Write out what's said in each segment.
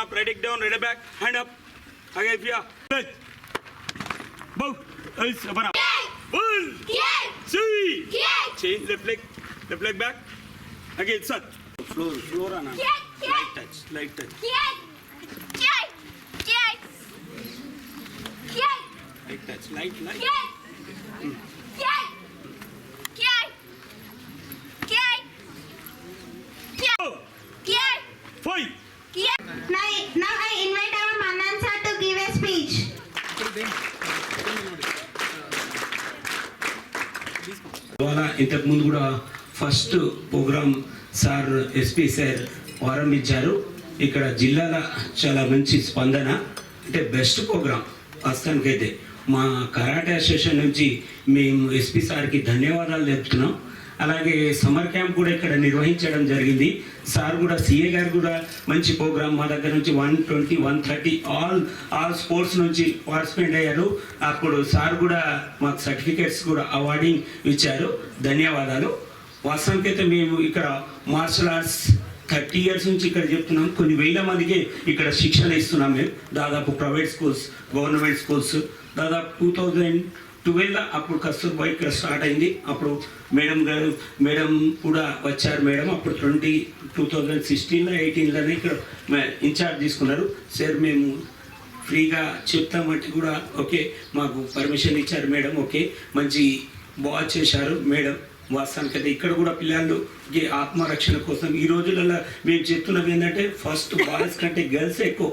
up, right leg down, right back, hand up. Again, Fia. Bow. Open up. 1, 2, change left leg back. Again, sir. Floor on. Light touch. Light. Five. Now I invite our Manan sir to give a speech. ఇంతకు ముందు కూడా first program sir SP sir ప్రారంభించారు. ఇక్కడ జిల్లాలో చాలా మంచి స్పందన, అంటే బెస్ట్ ప్రోగ్రామ్ ప్రస్తుతానికైతే. మా కరాటే అసోసియేషన్ నుంచి మేము ఎస్పీ సార్కి ధన్యవాదాలు చెప్తున్నాం. అలాగే సమ్మర్ క్యాంప్ కూడా ఇక్కడ నిర్వహించడం జరిగింది. సార్ కూడా సిఏ గారు కూడా మంచి ప్రోగ్రామ్ మా దగ్గర నుంచి 120, 130 ఆల్ స్పోర్ట్స్ నుంచి పార్టిసిపేట్ అయ్యారు. అప్పుడు సార్ కూడా మాకు సర్టిఫికేట్స్ కూడా అవార్డింగ్ ఇచ్చారు. ధన్యవాదాలు. వాస్తవానికి అయితే మేము ఇక్కడ మార్షల్ ఆర్ట్స్ 30 ఇయర్స్ నుంచి ఇక్కడ చెప్తున్నాం. కొన్ని వేల మందికి ఇక్కడ శిక్షణ ఇస్తున్నాం. మేము దాదాపు ప్రైవేట్ స్కూల్స్, గవర్నమెంట్ స్కూల్స్ దాదాపు 2012 అప్పుడు కస్తూర్బా ఇక్కడ స్టార్ట్ అయింది. అప్పుడు మేడం కూడా వచ్చారు. మేడం అప్పుడు 2016లో 18లోనే ఇక్కడ ఇన్ఛార్జ్ తీసుకున్నారు. సార్ మేము ఫ్రీగా చెప్తామంటే కూడా ఓకే మాకు పర్మిషన్ ఇచ్చారు మేడం. ఓకే మంచి బాగా చేశారు మేడం. వాస్తవానికి అయితే ఇక్కడ కూడా పిల్లలకి ఆత్మరక్షణ కోసం ఈ రోజులలో మేము చెప్తున్నది ఏంటంటే ఫస్ట్ బాయ్స్ కంటే గర్ల్స్ ఎక్కువ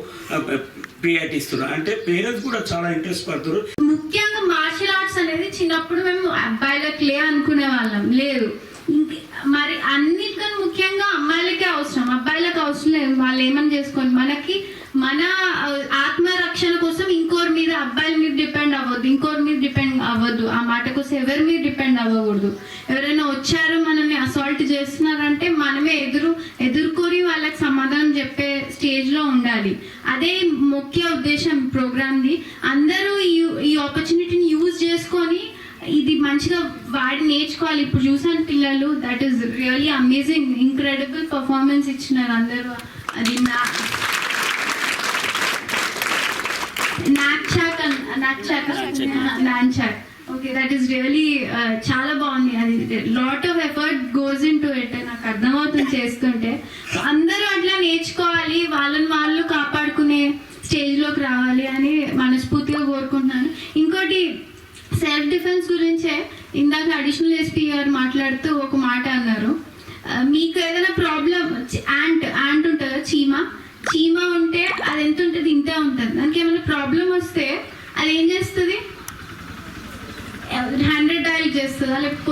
ప్రియారిటీ ఇస్తున్నారు. అంటే పేరెంట్స్ కూడా చాలా ఇంట్రెస్ట్ పడుతున్నారు. ముఖ్యంగా మార్షల్ ఆర్ట్స్ అనేది చిన్నప్పుడు మేము అబ్బాయిలకు అనుకునే వాళ్ళం, లేదు. మరి అన్నిటికన్నా ముఖ్యంగా అమ్మాయిలకే అవసరం, అబ్బాయిలకు అవసరం లేదు. వాళ్ళు ఏమని చేసుకోండి. మనకి మన ఆత్మరక్షణ కోసం ఇంకోరి మీద, అబ్బాయిల మీద డిపెండ్ అవ్వద్దు, ఇంకోరి మీద డిపెండ్ అవ్వద్దు. ఆ మాట కోసం ఎవరి మీద డిపెండ్ అవ్వకూడదు. ఎవరైనా వచ్చారు మనల్ని అసాల్ట్ చేస్తున్నారంటే మనమే ఎదుర్కొని వాళ్ళకి సమాధానం చెప్పే స్టేజ్లో ఉండాలి. అదే ముఖ్య ఉద్దేశం ప్రోగ్రామ్ది. అందరూ ఈ ఆపర్చునిటీని యూజ్ చేసుకొని ఇది మంచిగా వాడి నేర్చుకోవాలి. ఇప్పుడు చూసాను పిల్లలు, that is really amazing, incredible performance ఇచ్చినారు అందరూ. అది nunchuck. Okay, that is really చాలా బాగుంది. అది lot of effort goes in to it. నాకు అర్థమవుతుంది చేస్తుంటే. అందరూ అట్లా నేర్చుకోవాలి, వాళ్ళని వాళ్ళు కాపాడుకునే స్టేజ్లోకి రావాలి అని మనస్ఫూర్తిగా కోరుకుంటున్నాను. ఇంకోటి సెల్ఫ్ డిఫెన్స్ గురించే ఇందాక అడిషనల్ ఎస్పీ గారు మాట్లాడుతూ ఒక మాట అన్నారు. మీకు ఏదైనా ప్రాబ్లం, యాంట్ ఉంటుందా, చీమ ఉంటే అది ఎంత ఉంటుంది, ఇంతే ఉంటుంది. దానికి ఏమైనా ప్రాబ్లం వస్తే అది ఏం చేస్తుంది, 100 డయల్ చేస్తుందా, లేకపోతే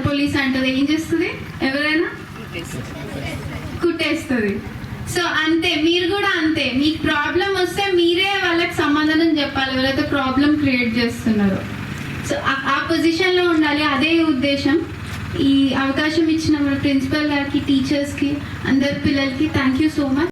పోలీస్ అంటుంది, ఏం చేస్తుంది, ఎవరైనా కుట్టేస్తుంది. సో అంతే, మీరు కూడా అంతే. మీకు ప్రాబ్లం వస్తే మీరే వాళ్ళకి సమాధానం చెప్పాలి, ఎవరైతే ప్రాబ్లం క్రియేట్ చేస్తున్నారో. సో ఆ పొజిషన్లో ఉండాలి. అదే ఉద్దేశం. ఈ అవకాశం ఇచ్చిన మన ప్రిన్సిపల్ గారికి, టీచర్స్కి, అందరి పిల్లలకి థ్యాంక్ యూ సో మచ్.